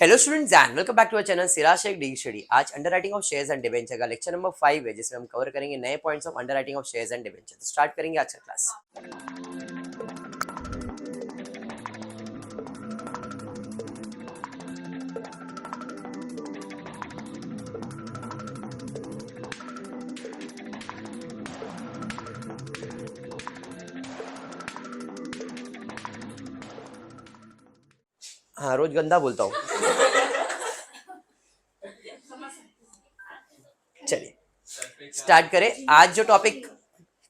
Hello students and welcome back to our channel Siraj Sheikh the study. आज underwriting of shares and debenture का lecture number 5 है, जिसमें हम cover करेंगे नए points of underwriting of shares and debenture. तो start करेंगे आज का क्लास। हाँ, रोज गंदा बोलता हूँ। चलिए स्टार्ट करें। आज जो टॉपिक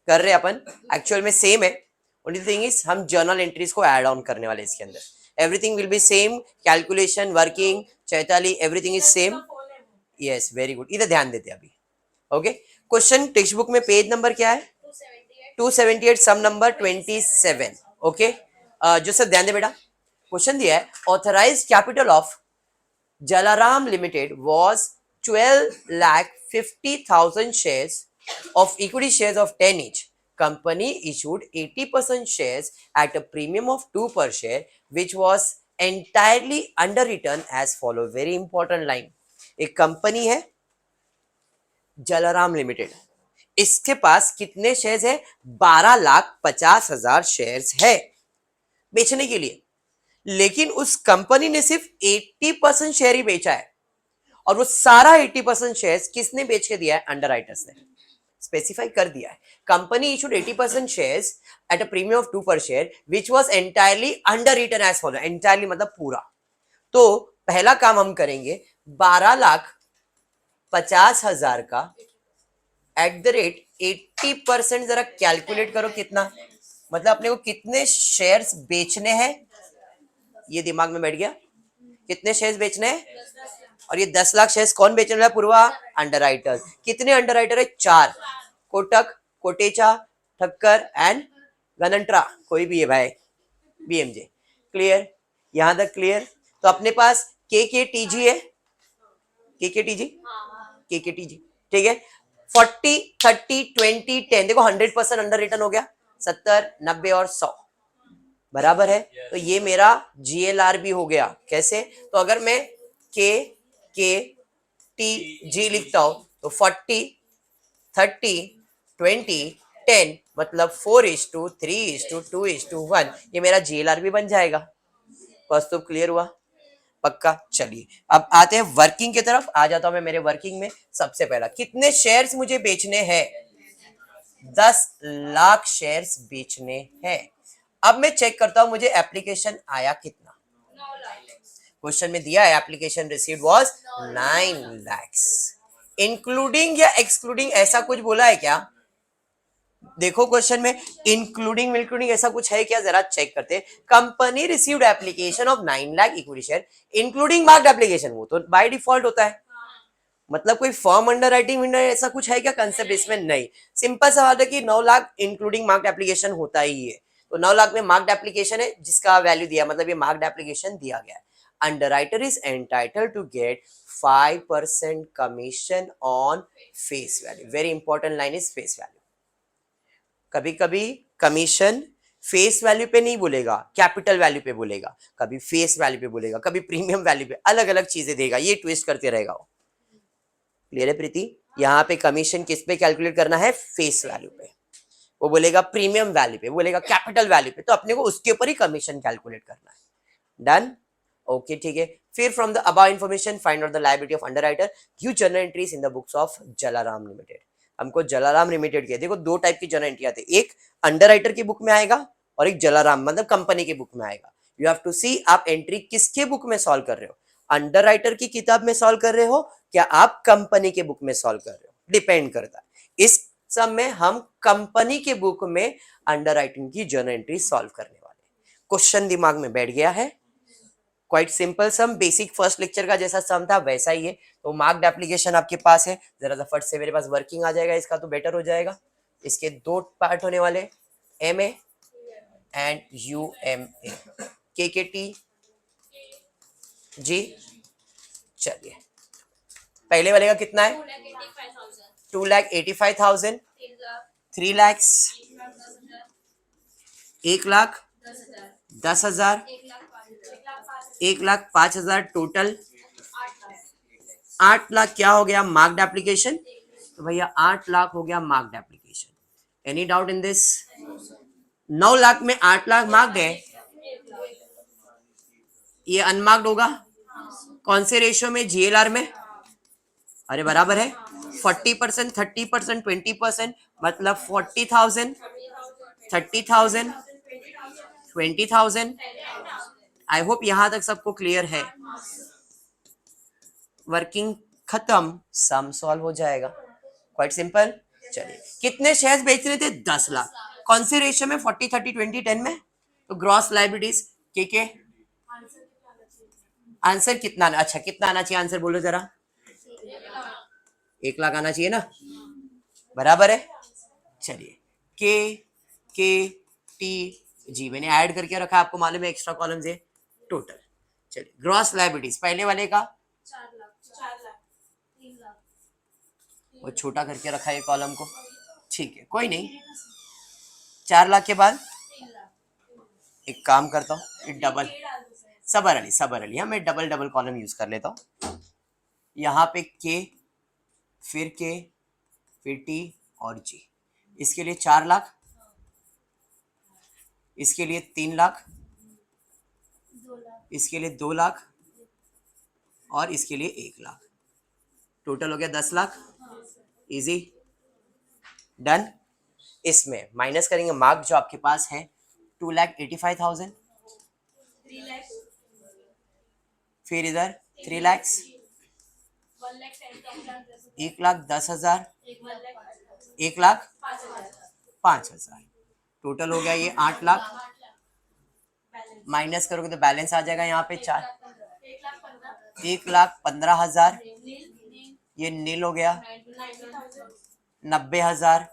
कर रहे हैं अपन एक्चुअल में सेम है, ओनली थिंग इज हम जर्नल एंट्रीज को ऐड ऑन करने वाले इसके अंदर। Everything will be same, calculation, working, Chaitali, everything is same. Yes, very good. इधर ध्यान देते हैं अभी। ओके, क्वेश्चन टेक्स्ट बुक में पेज नंबर क्या है? 278, सम नंबर 27। ओके, जो सब ध्यान दे बेटा। क्वेश्चन दिया है, authorised capital of Jalaram Limited was 12,50,000 shares of equity shares of 10 each. Company issued 80% shares at a premium of 2 per share, which was entirely underwritten as follow. Very important line. एक company है Jalaram limited, इसके पास कितने shares है? 12,50,000 shares है बेचने के लिए, लेकिन उस कंपनी ने सिर्फ 80% शेयर ही बेचा है। और वो सारा 80% शेयर्स किसने बेच के दिया है? अंडरराइटर्स ने स्पेसिफाई कर दिया है। Company issued 80% shares at a premium of 2 पर share which was entirely underwritten as follow. Entirely मतलब पूरा। तो पहला काम हम करेंगे, 12,50,000 का एट द रेट 80%। जरा कैलकुलेट करो कितना, मतलब अपने को कितने शेयर्स बेचने हैं, ये दिमाग में बैठ गया। कितने शेयर्स बेचने हैं? और ये 10 लाख शेयर्स कौन बेचने वाला है? पूर्वा अंडरराइटर। कितने अंडरराइटर है? 4। कोटक, कोटेचा, ठक्कर एंड गनंट्रा, कोई भी है भाई, बीएमजे। क्लियर? यहां तक क्लियर? तो अपने पास केकेटीजी है, केकेटीजी, केकेटीजी, ठीक है। 40, 30, 20, 10, देखो 100% अंडर रिटर्न हो गया। 70, 90 और 100 बराबर है। तो ये मेरा जीएलआर भी हो गया। कैसे? तो अगर मैं के टी जी लिखता हूं तो 40, 30, 20, 10 मतलब 4:3:2:1, ये मेरा जीएलआर भी बन जाएगा। फर्स्ट तो क्लियर हुआ पक्का। चलिए अब आते हैं वर्किंग की तरफ। आ जाता हूं मैं मेरे वर्किंग में। सबसे पहला, कितने शेयर्स मुझे बेचने हैं? 10 लाख शेयर्स बेचने हैं। अब मैं चेक करता हूं मुझे एप्लीकेशन आया कितना। क्वेश्चन में दिया है application received was 9 lakhs। Including या एक्सक्लूडिंग ऐसा कुछ बोला है क्या? देखो क्वेश्चन में इंक्लूडिंग इंक्लूडिंग ऐसा कुछ है क्या? जरा चेक करते हैं। Company received application of 9 lakh equity share including marked application, वो तो बाय डिफॉल्ट होता है। मतलब कोई फॉर्म अंडर राइटिंग ऐसा कुछ है क्या कंसेप्ट इसमें? नहीं। सिंपल सवाल है कि 9 लाख इंक्लूडिंग मार्क्ड एप्लीकेशन होता ही है। तो 9 लाख में मार्क्ड एप्लीकेशन है जिसका वैल्यू दिया, मतलब ये मार्क्ड एप्लीकेशन दिया गया है। Underwriter is entitled to get 5% commission on face value. Very important line is face value. कभी कभी कमीशन फेस वैल्यू पे नहीं बोलेगा, कैपिटल वैल्यू पे बोलेगा, कभी फेस वैल्यू पे बोलेगा, कभी प्रीमियम वैल्यू पे, अलग अलग चीजें देगा। ये ट्विस्ट करते रहेगा वो। क्लियर है प्रीति? यहाँ पे कमीशन किस पे कैलकुलेट करना है? फेस वैल्यू पे। वो बोलेगा प्रीमियम वैल्यू पे, बोलेगा कैपिटल वैल्यू पे, तो अपने को उसके ऊपर ही कमीशन कैलकुलेट करना है। डन? ओके, ठीक है। फिर from the above information find out the liability of underwriter, give journal entries in the books of Jalaram limited. हमको जलाराम लिमिटेड के देखो दो टाइप की जर्नल एंट्री आती है, एक अंडरराइटर की बुक में आएगा और एक जलाराम मतलब कंपनी की बुक में आएगा। यू हैव टू सी आप एंट्री किसके बुक में सॉल्व कर रहे हो। अंडरराइटर की किताब में सॉल्व कर रहे हो क्या आप कंपनी के बुक में सॉल्व कर रहे हो, डिपेंड करता है। इस सब में हम कंपनी के बुक में अंडरराइटिंग की जर्नल एंट्री सॉल्व करने वाले। क्वेश्चन दिमाग में बैठ गया है? क्वाइट सिंपल सम, बेसिक फर्स्ट लेक्चर का जैसा सम था वैसा ही है। तो मार्क्ड एप्लीकेशन आपके पास है, जरा सा फट से मेरे पास वर्किंग आ जाएगा इसका तो बेटर हो जाएगा। इसके दो पार्ट होने वाले, M A and U M A. K T जी। चलिए पहले वाले का कितना है? 2,85,000, 3 lakhs, 1,10,000, 1,05,000 टोटल, 8 लाख क्या हो गया मार्क्ड एप्लीकेशन, तो भैया 8 लाख हो गया marked application. Any doubt in this? 9 lakh में 8 लाख मार्क्ड है, ये अनमार्क्ड होगा कौन से रेशियो में, जीएलआर में? अरे बराबर है, 40%, 30%, 20%, मतलब 40,000, 30,000, 20,000। आई होप यहां तक सबको क्लियर है। वर्किंग खत्म, सम सॉल्व हो जाएगा, क्वाइट सिंपल। चलिए कितने शेयर्स बेच रहे थे, 10 लाख, कौन से रेशियो में, 40, 30, 20, 10 में? तो ग्रॉस लाइबिलिटीज के आंसर कितना, अच्छा कितना आना चाहिए आंसर बोलो जरा, 1 लाख आना चाहिए ना, बराबर है। चलिए के टी जी मैंने ऐड करके रखा, आपको मालूम है एक्स्ट्रा कॉलम्स है टोटल। चलिए ग्रॉस लाइबिलिटीज पहले वाले का 3 लाख, वो छोटा करके रखा है कॉलम को, ठीक है कोई नहीं। 4 लाख के बाद एक काम करता हूँ, डबल सबर अली हाँ, मैं डबल डबल कॉलम यूज कर लेता हूँ। यहाँ पे के, फिर टी और जी, इसके लिए 4 लाख, इसके लिए 3 लाख, 2 लाख, इसके लिए 2 लाख और इसके लिए 1 लाख, टोटल हो गया 10 लाख। Easy, done. इसमें माइनस करेंगे मार्क जो आपके पास है 2,85,000, 3 लाख, फिर इधर 3 लाख, 1 लाख 10,000, 1,10,000, 1 लाख 1,05,000, टोटल हो गया ये 8 लाख। माइनस करोगे तो बैलेंस आ जाएगा यहाँ पे 4, 1,15,000, ये नील हो गया, 90,000,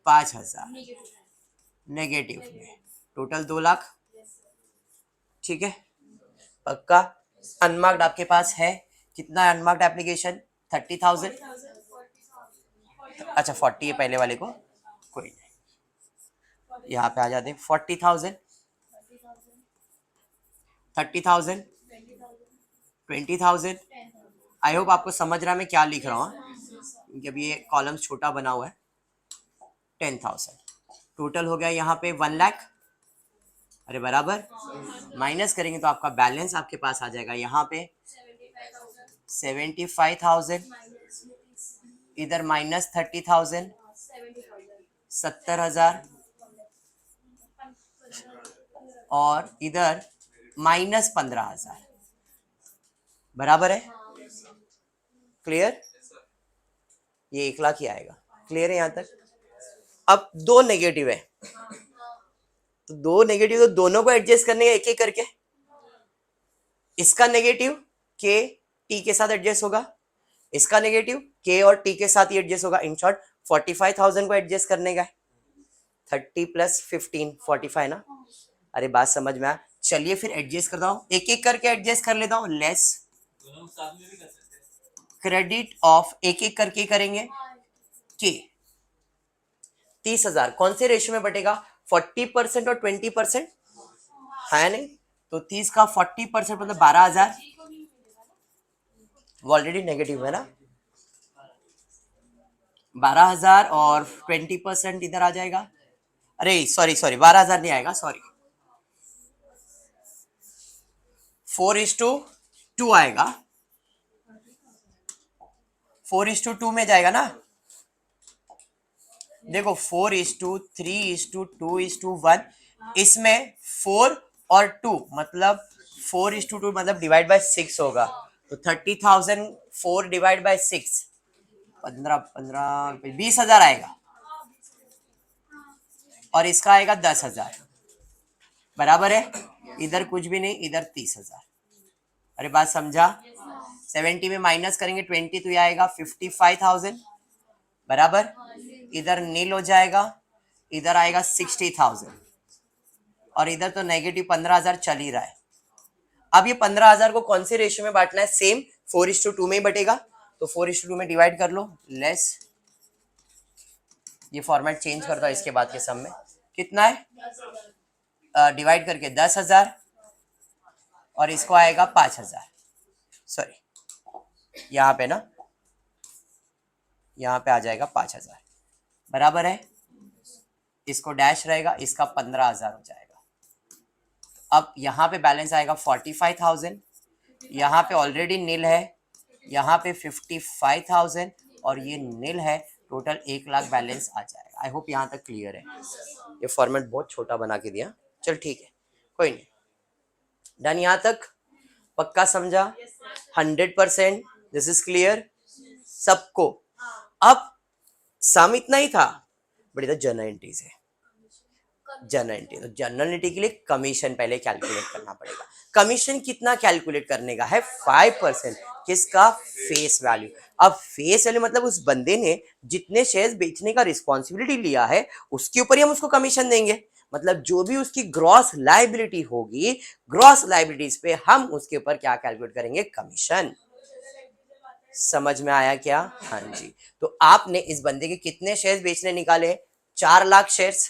5,000 नेगेटिव में, टोटल 2 लाख। ठीक है पक्का। अनमार्क्ड आपके पास है कितना, अनमार्क्ड एप्लीकेशन 30,000, अच्छा 40 है पहले वाले को, कोई नहीं, यहाँ पे आ जाते हैं 40,000, 30,000, 20,000। आई होप आपको समझ रहा मैं क्या लिख रहा हूँ, क्योंकि अभी ये कॉलम छोटा बना हुआ है। 10,000 टोटल हो गया यहाँ पे 1 लाख, अरे बराबर, माइनस करेंगे तो आपका बैलेंस आपके पास आ जाएगा यहाँ पे 75,000, इधर माइनस 30,000, 70,000 और इधर माइनस 15,000, बराबर है, क्लियर? ये 1 लाख ही आएगा, क्लियर है यहाँ तक? अब 2 नेगेटिव है, तो 2 नेगेटिव तो दोनों को एडजस्ट करने का एक एक करके, इसका नेगेटिव के टी के साथ एडजस्ट होगा, इसका नेगेटिव के और टी के साथ ही एडजस्ट होगा। इन शॉर्ट 45,000 को एडजस्ट करने का है, 30 प्लस 15 45 ना, अरे बात समझ में आया। चलिए फिर एडजस्ट करता हूँ, एक एक करके एडजस्ट कर लेता हूँ। लेस क्रेडिट ऑफ, एक एक करके करेंगे, के 30,000 कौन से रेशियो में बटेगा, 40% और 20% है नहीं, तो 30 का 40% मतलब 12,000, वो ऑलरेडी नेगेटिव है ना, 12,000 और 20% इधर आ जाएगा, अरे सॉरी 12,000 नहीं आएगा, सॉरी 4:2 आएगा, 4:2 में जाएगा ना, देखो 4:3:2:1, इसमें 4 और 2 मतलब 4:2 मतलब डिवाइड बाय 6 होगा, तो 30,000 4 डिवाइड बाय 6 15 20,000 आएगा, और इसका आएगा 10,000, बराबर है, इधर कुछ भी नहीं, इधर 30,000। अरे बात समझा, 70 में माइनस करेंगे 20 तो ये आएगा 55,000, बराबर, इधर नील हो जाएगा, इधर आएगा 60,000 और इधर तो नेगेटिव 15,000 चल ही रहा है। अब ये 15,000 को कौन से रेशियो में बांटना है, सेम 4:2 में ही बटेगा, तो 4:2 में डिवाइड कर लो, लेस, ये फॉर्मेट चेंज करता है इसके बाद के सम में, कितना है डिवाइड करके 10,000 और इसको आएगा 5,000, सॉरी यहाँ पे ना, यहाँ पे आ जाएगा 5,000, बराबर है। इसको डैश रहेगा, इसका 15,000 हो जाएगा। अब यहाँ पे बैलेंस आएगा 45,000, यहाँ पे ऑलरेडी नील है, यहाँ पे 55,000 और ये नील है, टोटल 1,00,000 बैलेंस आ जाएगा। आई होप यहाँ तक क्लियर है। ये फॉर्मेट बहुत छोटा बना के दिया, चल ठीक है, कोई नहीं। डन यहाँ तक? पक्का समझा? 100%? दिस इज क्लियर सबको? अब सम इतना ही था, बट इधर जनरल एंट्रीज है। जनरल एंट्री, तो जनरल एंट्री के लिए कमीशन पहले कैलकुलेट करना पड़ेगा। कमीशन कितना कैलकुलेट करने का है? 5%। किसका? Face value. अब फेस वैल्यू मतलब उस बंदे ने जितने शेयर्स बेचने का रिस्पॉन्सिबिलिटी लिया है उसके ऊपर ही हम उसको कमीशन देंगे। मतलब जो भी उसकी ग्रॉस लायबिलिटी होगी, ग्रॉस लायबिलिटीज पे हम उसके ऊपर क्या कैलकुलेट करेंगे? कमीशन। समझ में आया क्या? हाँ जी। तो आपने इस बंदे के कितने शेयर्स बेचने निकाले? 4,00,000 शेयर्स,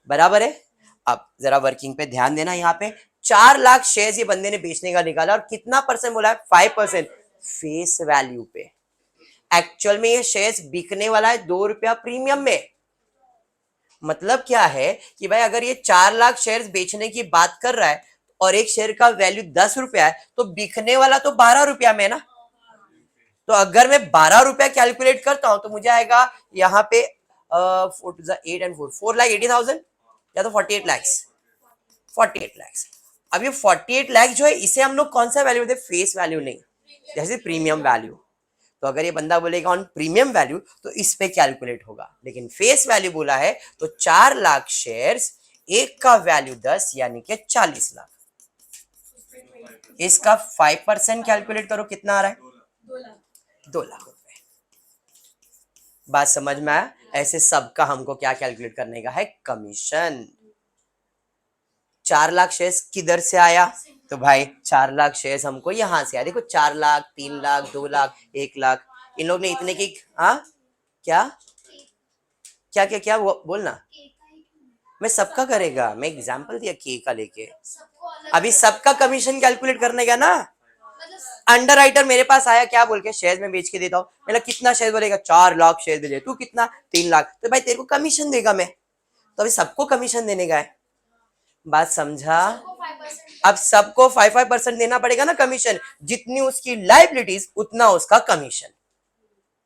बराबर है। अब जरा वर्किंग पे ध्यान देना, यहाँ पे 4,00,000 शेयर्स ये बंदे ने बेचने का निकाला और कितना परसेंट बोला है? 5% फेस वैल्यू पे। एक्चुअल में ये शेयर्स बिकने वाला है 2 रुपया प्रीमियम में। मतलब क्या है कि भाई अगर ये 4,00,000 शेयर्स बेचने की बात कर रहा है और एक शेयर का वैल्यू 10 रुपया है, तो बिकने वाला तो 12 रुपया में ना। तो अगर मैं 12 रुपया कैलकुलेट करता हूं तो मुझे आएगा यहाँ पे 8 and 4,80,000 या तो 48 लाख। 48 लाख। अब ये 48 लाख जो है इसे हम लोग कौन सा वैल्यू देते? फेस वैल्यू नहीं, जैसे प्रीमियम वैल्यू। तो अगर ये बंदा बोलेगा ऑन प्रीमियम वैल्यू तो इस पे कैलकुलेट होगा, लेकिन फेस वैल्यू बोला है तो 4,00,000 शेयर्स, एक का वैल्यू 10 यानी कि 40 लाख। इसका 5% कैलकुलेट करो, कितना आ रहा है? 2,00,000 रुपए। बात समझ में आया? ऐसे सबका हमको क्या कैलकुलेट करने का है? कमीशन। 4,00,000 शेयर्स किधर से आया? तो भाई 4,00,000 शेयर्स हमको यहां से आया। देखो 4,00,000, 3,00,000, 2,00,000, 1,00,000, इन लोग ने इतने की, हाँ क्या क्या क्या क्या बोलना? मैं सबका करेगा, मैं एग्जांपल दिया के का लेके, अभी सबका कमीशन कैलकुलेट करने का ना। अंडर राइटर मेरे पास आया क्या बोल के? शेयर्स में बेच के देता हूँ। मेरा कितना शेयर बोलेगा? 4,00,000 शेयर दे। तू कितना? 3,00,000। तो भाई तेरे को कमीशन देगा मैं, तो अभी सबको कमीशन देने का है। बात समझा? अब सबको 5% देना पड़ेगा ना कमीशन। जितनी उसकी लायबिलिटीज उतना उसका कमीशन।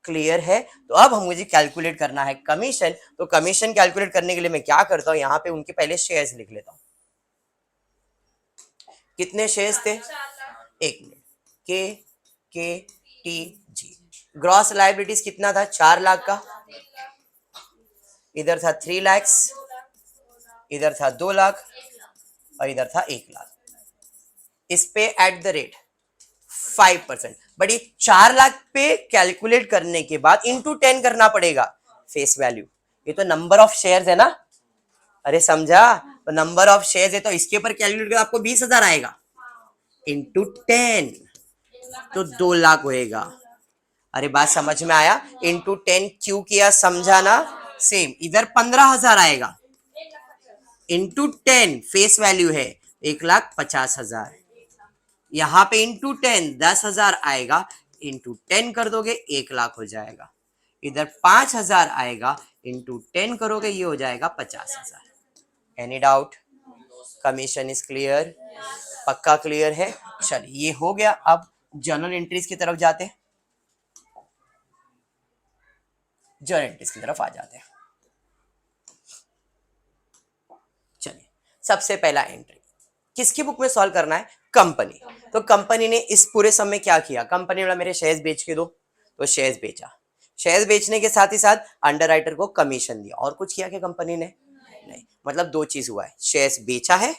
क्लियर है? तो अब हम मुझे कैलकुलेट करना है कमीशन। तो कमीशन कैलकुलेट करने के लिए मैं क्या करता हूं, यहां पे उनके पहले शेयर्स लिख लेता हूं। कितने शेयर्स थे? 1 मिनट। के टी जी। ग्रॉस लायबिलिटीज कितना था? 4,00,000 का। इधर था 3,00,000, इधर था 2,00,000 और इधर था 1,00,000। इस पे एट द रेट 5%। बट ये 4,00,000 पे कैलकुलेट करने के बाद इंटू 10 करना पड़ेगा फेस वैल्यू। ये तो नंबर ऑफ शेयर्स है ना। अरे समझा? तो नंबर ऑफ शेयर्स है तो इसके ऊपर कैलकुलेट कर आपको 20,000 आएगा इंटू 10, तो 2,00,000 होएगा। अरे बात समझ में आया? इंटू 10 क्यों किया? समझा ना? सेम इधर 15,000 आएगा इंटू 10 फेस वैल्यू है 1,50,000। यहां पे इंटू 10 10,000 आएगा, इंटू 10 कर दोगे 1,00,000 हो जाएगा। इधर 5,000 आएगा, इंटू 10 करोगे ये हो जाएगा 50,000। Any doubt? Commission is clear? पक्का क्लियर है? चलिए ये हो गया। अब जर्नल एंट्रीज की तरफ जाते हैं। जर्नल एंट्रीज की तरफ आ जाते हैं। चलिए सबसे पहला एंट्री किसकी बुक में सॉल्व करना है? कंपनी। तो कंपनी ने इस पूरे सम में क्या किया? कंपनी ने बोला मेरे शेयर्स बेच के दो, तो शेयर्स बेचा। शेयर्स बेचने के साथ ही साथ अंडरराइटर को कमीशन दिया। और कुछ किया क्या कंपनी ने? नहीं। मतलब दो चीज हुआ है, शेयर्स बेचा है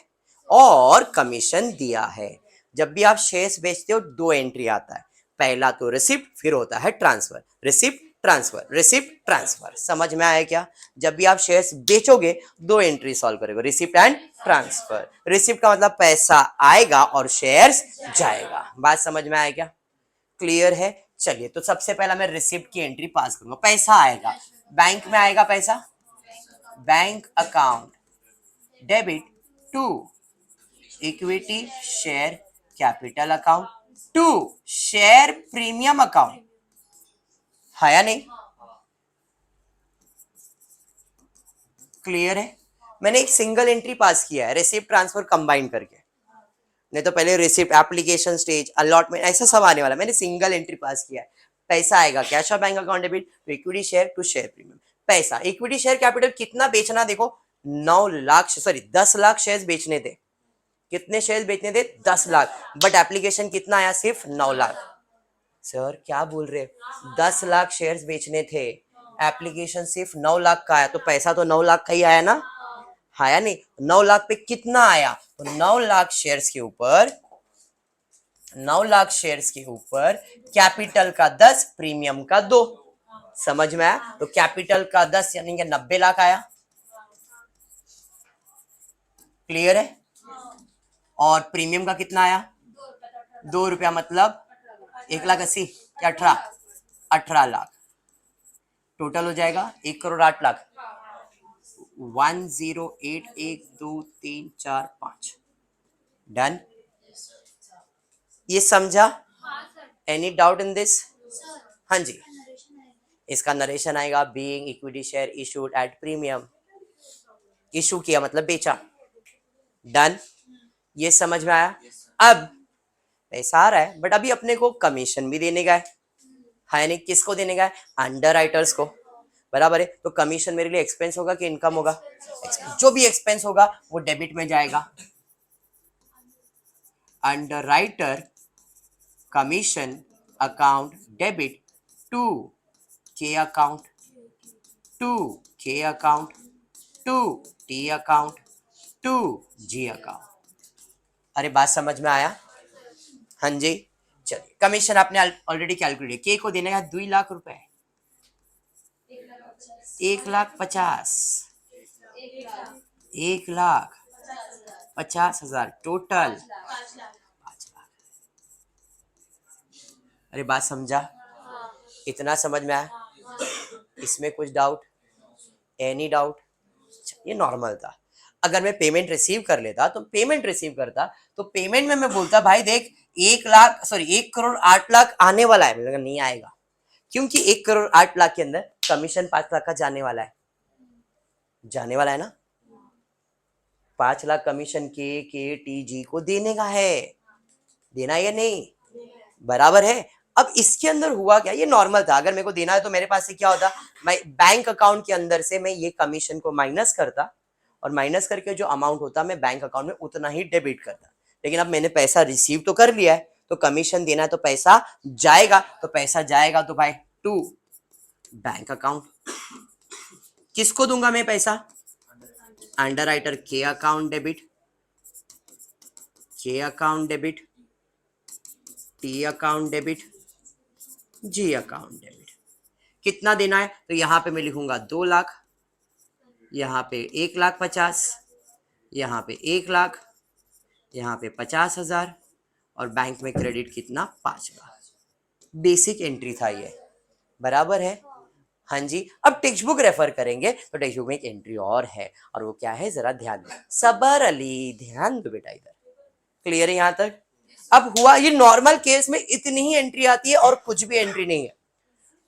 और कमीशन दिया है। जब भी आप शेयर्स बेचते हो दो एंट्री आता है, पहला तो रिसिप्ट, फिर होता है transfer. Receipt transfer, receipt transfer. समझ में आया क्या? जब भी आप शेयर्स बेचोगे दो एंट्री सॉल्व करेगा, रिसिप्ट एंड ट्रांसफर। रिसिप्ट का मतलब पैसा आएगा और शेयर्स जाएगा। बात समझ में आया क्या? क्लियर है? चलिए तो सबसे पहला मैं रिसिप्ट की एंट्री पास करूंगा। पैसा आएगा, बैंक में आएगा पैसा, bank account debit to equity share capital account to share premium account, है या नहीं? क्लियर है? मैंने एक सिंगल एंट्री पास किया है, रिसिप्ट ट्रांसफर कंबाइन करके, नहीं तो पहले रिसिप्ट, एप्लीकेशन स्टेज, अलॉटमेंट, ऐसा सब आने वाला। मैंने सिंगल एंट्री पास किया है। पैसा आएगा कैश और bank account debit to equity share to share premium. पैसा इक्विटी शेयर कैपिटल कितना बेचना, देखो 9 लाख, सॉरी 10 लाख शेयर्स बेचने थे। कितने शेयर्स बेचने थे? 10 लाख। बट एप्लीकेशन कितना आया? सिर्फ 9 लाख। सर क्या बोल रहे? 10 लाख शेयर्स बेचने थे, एप्लीकेशन सिर्फ 9 लाख का आया, तो पैसा तो 9 लाख का ही आया ना, आया नहीं? 9 लाख पे कितना आया? तो 9 लाख शेयर्स के ऊपर, 9 लाख शेयर्स के ऊपर कैपिटल का 10, प्रीमियम का 2। समझ में आया? तो कैपिटल का 10 यानी कि 90 लाख आया। क्लियर है? और प्रीमियम का कितना आया? 2 रुपया, मतलब 1,80,000 क्या 18 लाख। टोटल हो जाएगा 1,08,00,000। 10,8,1,2,3,4,5 डन। ये समझा? Any doubt in this? हाँ जी। इसका नरेशन आएगा being equity share issued at premium. Issue किया मतलब बेचा। डन। ये समझ में आया? अब पैसा आ रहा है, बट अभी अपने को कमीशन भी देने का है नहीं? किसको देने का है? अंडर राइटर्स को, बराबर है? तो कमीशन मेरे लिए एक्सपेंस होगा कि इनकम होगा? जो भी एक्सपेंस होगा वो डेबिट में जाएगा। Underwriter commission account debit to K account, to K account, to T account, to G account. अरे बात समझ में आया? हाँ जी। चलिए, कमीशन आपने ऑलरेडी कैलकुलेट, के को देने का 2 लाख रुपए, 1,50,000, 1,50,000 टोटल 5 लाख। अरे बात समझा? इतना समझ में आया? इसमें कुछ डाउट? Any doubt? ये नॉर्मल था। अगर मैं पेमेंट रिसीव कर लेता, तो पेमेंट रिसीव करता, तो पेमेंट में मैं बोलता भाई देख 1,08,00,000 आने वाला है। मैंने नहीं आएगा, क्योंकि 1,08,00,000 के अंदर कमीशन 5 लाख का जाने वाला है। जाने वाला है ना? 5 लाख कमीशन के टी जी को देने का है, देना है या नहीं? बराबर है। अब इसके अंदर हुआ क्या? ये नॉर्मल था। अगर मेरे को देना है तो मेरे पास से क्या होता, मैं बैंक अकाउंट के अंदर से मैं ये कमीशन को माइनस करता, और माइनस करके जो अमाउंट होता मैं बैंक अकाउंट में उतना ही डेबिट करता। लेकिन अब मैंने पैसा रिसीव तो कर लिया है, तो कमीशन देना है तो पैसा जाएगा, तो पैसा जाएगा तो भाई टू बैंक अकाउंट। किसको दूंगा मैं पैसा? अंडर राइटर के account debit, K account debit, T account debit, G account debit. कितना देना है? तो यहां पे मैं लिखूंगा 2 लाख, यहां पे 1,50,000, यहां पे 1 लाख, यहां पे 50,000, और बैंक में क्रेडिट कितना? 5 लाख। बेसिक एंट्री था ये, बराबर है? हाँ जी। अब टेक्स्ट बुक रेफर करेंगे तो टेक्स्ट बुक में एक एंट्री और है, और वो क्या है जरा ध्यान दो। सबर अली, ध्यान दो बेटा इधर। क्लियर है यहां तक? अब हुआ ये, नॉर्मल केस में इतनी ही एंट्री आती है और कुछ भी एंट्री नहीं है।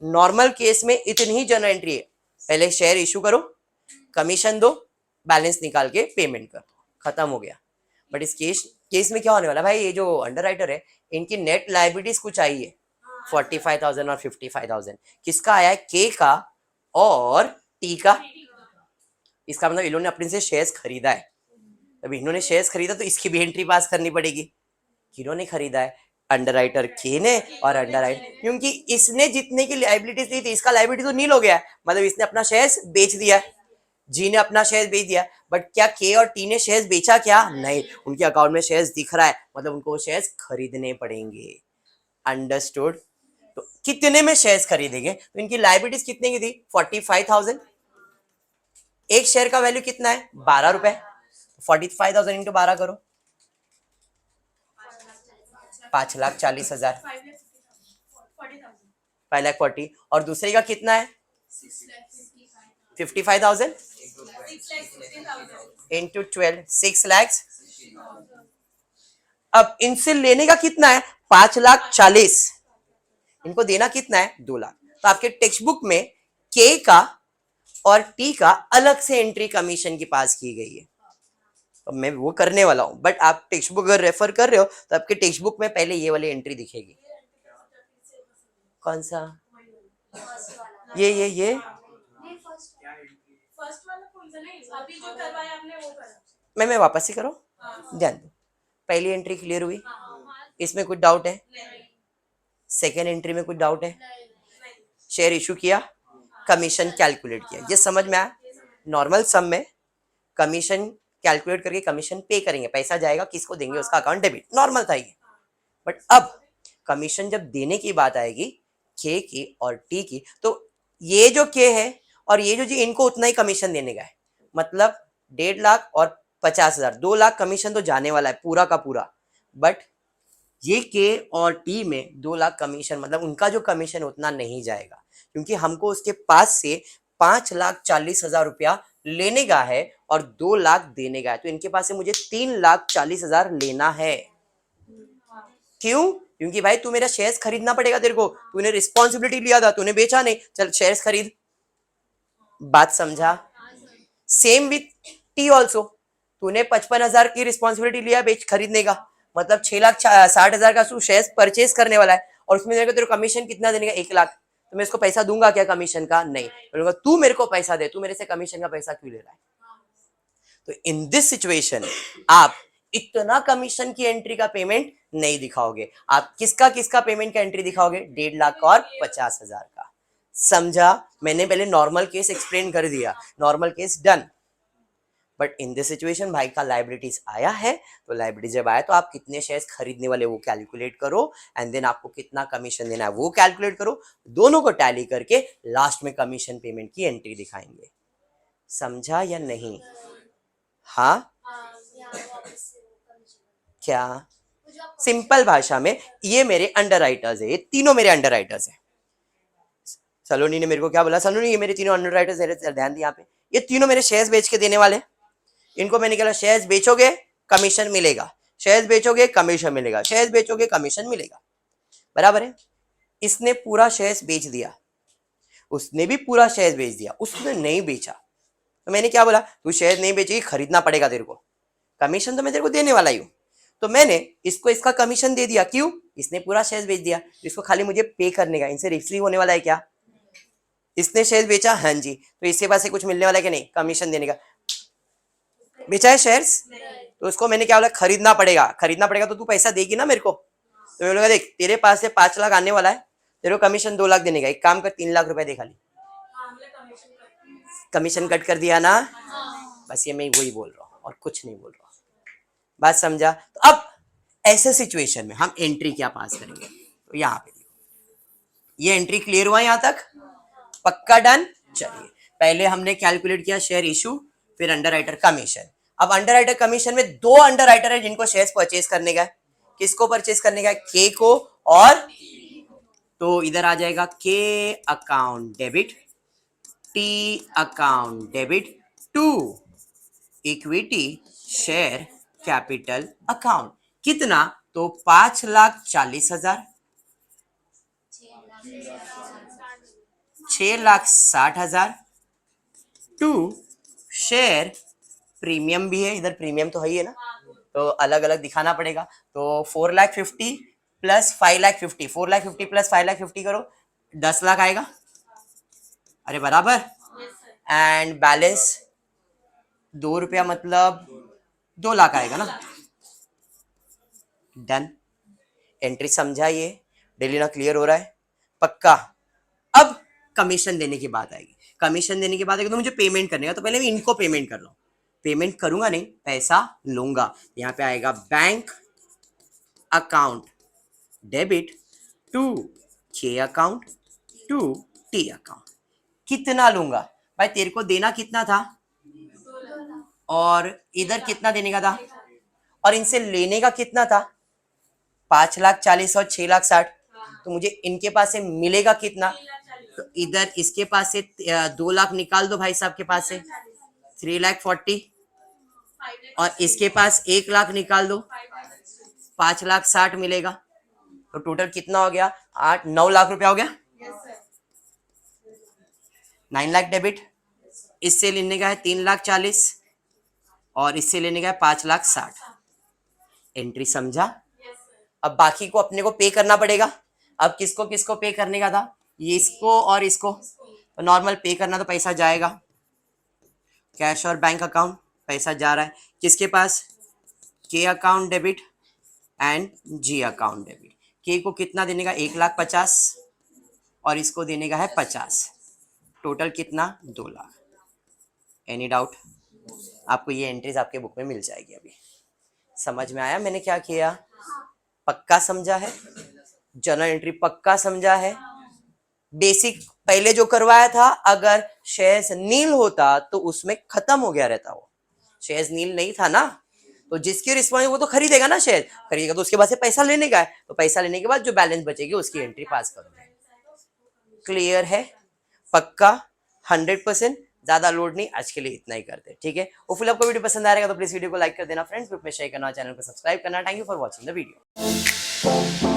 नॉर्मल केस में इतनी ही जनरल एंट्री है। पहले शेयर इशू करो, कमीशन दो, बैलेंस निकाल के पेमेंट कर दो, खत्म हो गया। बट इस केस में क्या होने वाला भाई, ये जो अंडर राइटर है इनकी नेट लाइबिलिटीज कुछ आई है 45,000 और 55,000। किसका आया है? के का और टी का। इसका मतलब इन्होंने अपने से शेयर्स खरीदा है। अब इन्होंने शेयर्स खरीदा तो इसकी भी एंट्री पास करनी पड़ेगी। किन्होंने खरीदा है? अंडर राइटर के ने और अंडर राइटर, क्योंकि इसने जितने की लाइबिलिटीज दी थी इसका लाइबिलिटी तो नील हो गया है, मतलब इसने अपना शेयर्स बेच दिया। जी ने अपना शेयर बेच दिया, बट क्या के और टी ने शेयर्स बेचा? क्या नहीं, उनके अकाउंट में शेयर्स दिख रहा है, मतलब उनको शेयर्स खरीदने पड़ेंगे। अंडरस्टूड? तो कितने में शेयर्स खरीदेंगे? तो इनकी लाइबिलिटीज कितने की थी? 45,000। एक शेयर का वैल्यू कितना है? 12 रुपए। 45,000 इंटू 12 करो, 5,40,000, 5,40,000। और दूसरे का कितना है? 55,000 इंटू 12, 6 लाख अब इनसे लेने का कितना है 5,40,000, इनको देना कितना है 2 लाख। तो आपके टेक्स्ट बुक में के का और टी का अलग से एंट्री कमीशन की पास की गई है। तो मैं वो करने वाला हूं, बट आप टेक्स्ट बुक अगर रेफर कर रहे हो तो आपके टेक्स्ट बुक में पहले ये वाली एंट्री दिखेगी। कौन सा? ये फर्स्ट वाला कौन सा? नहीं, अभी जो करवाया आपने वो करा। मैं वापस ही करो, ध्यान दो। पहली एंट्री क्लियर हुई, इसमें कुछ डाउट है? सेकेंड एंट्री में कुछ डाउट है? शेयर इशू किया, कमीशन कैलकुलेट किया, ये समझ में आया? नॉर्मल सम में कमीशन कैलकुलेट करके कमीशन पे करेंगे, पैसा जाएगा, किसको देंगे, उसका अकाउंट डेबिट, नॉर्मल था ये। बट अब कमीशन जब देने की बात आएगी के की और टी की, तो ये जो के है और ये जो जी, इनको उतना ही कमीशन देने का है। मतलब 1.5 लाख और 50,000, 2 लाख कमीशन तो जाने वाला है पूरा का पूरा। बट ये के और टी में 2 लाख कमीशन, मतलब उनका जो कमीशन उतना नहीं जाएगा, क्योंकि हमको उसके पास से 5,40,000 रुपया लेने का है और 2 लाख देने का है। तो इनके पास से मुझे 3,40,000 लेना है। क्यों? क्योंकि भाई तू मेरा शेयर्स खरीदना पड़ेगा तेरे को, तूने रिस्पॉन्सिबिलिटी लिया था, तूने बेचा नहीं, चल शेयर्स खरीद। बात समझा? सेम विथ टी ऑल्सो, तूने 55,000 की रिस्पॉन्सिबिलिटी लिया बेच खरीदने का, मतलब 6,60,000 का तू शेयर्स परचेज करने वाला है, और उसमें तेरे को कमीशन कितना देने का 1 लाख। तो मैं इसको पैसा दूंगा क्या कमीशन का? नहीं। बोलूंगा तू मेरे को पैसा दे, तू मेरे से कमीशन का पैसा क्यों ले रहा है? तो इन दिस सिचुएशन आप इतना कमीशन की एंट्री का पेमेंट नहीं दिखाओगे। आप किसका किसका पेमेंट का एंट्री दिखाओगे? 1.5 लाख और 50,000 का। समझा? मैंने पहले नॉर्मल केस एक्सप्लेन कर दिया, normal case done. But in this situation भाई का लाइबिलिटीज आया है, तो लाइबिलिटी जब आया तो आप कितने शेयर्स खरीदने वाले वो कैलकुलेट करो, एंड देन आपको कितना कमीशन देना है वो कैलकुलेट करो। दोनों को टैली करके लास्ट में कमीशन पेमेंट की एंट्री दिखाएंगे। समझा या नहीं? हाँ क्या? सिंपल भाषा में ये मेरे अंडर राइटर्स है, ये तीनों मेरे अंडर राइटर्स है। सलोनी ने मेरे को क्या बोला? सलोनी ये मेरे तीनों अंडर राइटर्स है, ध्यान दिया पे, ये तीनों मेरे शेयर्स बेच के देने वाले। इनको मैंने कहा शेयर्स बेचोगे कमीशन मिलेगा, शेयर्स बेचोगे कमीशन मिलेगा, शेयर्स बेचोगे कमीशन मिलेगा, बराबर है। इसने पूरा शेयर्स बेच दिया, उसने भी पूरा शेयर्स बेच दिया, उसने नहीं बेचा, तो मैंने क्या बोला? तू शेयर नहीं बेचेगी, खरीदना पड़ेगा तेरे को, कमीशन तो मैं तेरे को देने वाला ही हूँ। तो मैंने इसको इसका कमीशन दे दिया। क्यों? इसने पूरा शेयर बेच दिया, इसको खाली मुझे पे करने का, इनसे रिसीव होने वाला है क्या? इसने शेयर बेचा, हाँ जी, तो इसके पास से कुछ मिलने वाला है कि नहीं? कमीशन देने का। बेचा है शेयर्स, तो उसको मैंने क्या बोला? खरीदना पड़ेगा। खरीदना पड़ेगा तो तू पैसा देगी ना मेरे को। तो मैं बोला देख तेरे पास से 5 लाख आने वाला है, तेरे को कमीशन 2 लाख देने का, एक काम कर 3 लाख रुपए दे खाली। कमीशन कट कर दिया ना? बस ये मैं वही बोल रहा हूँ और कुछ नहीं बोल रहा। बात समझा? तो अब ऐसे सिचुएशन में हम एंट्री क्या पास करेंगे? तो यहाँ पे ये एंट्री क्लियर हुआ यहाँ तक? पक्का डन? चलिए पहले हमने कैलकुलेट किया शेयर इशू, फिर अंडर राइटर कमीशन। अब अंडर राइटर कमीशन में 2 अंडर राइटर है जिनको शेयर्स परचेज करने का है। किसको परचेज करने का है? के को और, तो इधर आ जाएगा K account debit, T account debit to equity share capital account. कितना? तो 5,40,000, 6,60,000 टू शेयर प्रीमियम भी है, इधर प्रीमियम तो है ही है ना, तो अलग अलग दिखाना पड़ेगा। तो 4,50,000 प्लस 5,50,000, 4,50,000 प्लस 5,50,000 करो 10 लाख आएगा। अरे बराबर। एंड बैलेंस 2 रुपया मतलब 2 लाख आएगा ना। डन। एंट्री समझा? ये डेली ना क्लियर हो रहा है? पक्का। अब कमीशन देने की बात आएगी। कमीशन देने की बात आएगी तो मुझे पेमेंट करने का, तो पहले मैं इनको पेमेंट कर रहा हूँ। पेमेंट करूंगा नहीं, पैसा लूंगा। यहाँ पे आएगा bank account debit to K account to T account. कितना लूंगा भाई? तेरे को देना कितना था और इधर कितना देने का था, और इनसे लेने का कितना था? 5,40,000 और 6,60,000। तो मुझे इनके पास से मिलेगा कितना? तो इधर इसके पास से 2 लाख निकाल दो भाई साहब के पास से, 3,40,000, और इसके पास 1 लाख निकाल दो, 5,60,000 मिलेगा, तो टोटल कितना हो गया? 9 लाख रुपया हो गया। 9 लाख डेबिट, इससे लेने का है 3,40,000 और इससे लेने का है 5,60,000। एंट्री समझा? अब बाकी को अपने को पे करना पड़ेगा। अब किसको किसको पे करने का था? ये इसको और इसको। तो नॉर्मल पे करना तो पैसा जाएगा, कैश और बैंक अकाउंट, पैसा जा रहा है किसके पास? K account debit and G account debit. K को कितना देने का? 1,50,000 और इसको देने का है 50। टोटल कितना? 2 लाख। Any doubt? आपको ये एंट्रीज आपके बुक में मिल जाएगी। अभी समझ में आया मैंने क्या किया? पक्का समझा है? जर्नल एंट्री पक्का समझा है? बेसिक पहले जो करवाया था, अगर शेयर्स नील होता तो उसमें खत्म हो गया रहता। वो शेयर्स नील नहीं था ना, तो जिसकी रिस्पॉन्स वो तो खरीदेगा ना, शेयर खरीदेगा तो उसके बाद से पैसा लेने का है, तो पैसा लेने के बाद जो बैलेंस बचेगी उसकी एंट्री पास करोगे। क्लियर है? पक्का 100%? ज्यादा लोड नहीं, आज के लिए इतना ही करते हैं, ठीक है। होपफुली आपको वीडियो पसंद आएगा तो प्लीज वीडियो को लाइक कर देना, फ्रेंड्स ग्रुप में शेयर करना, चैनल को सब्सक्राइब करना। Thank you for watching the video.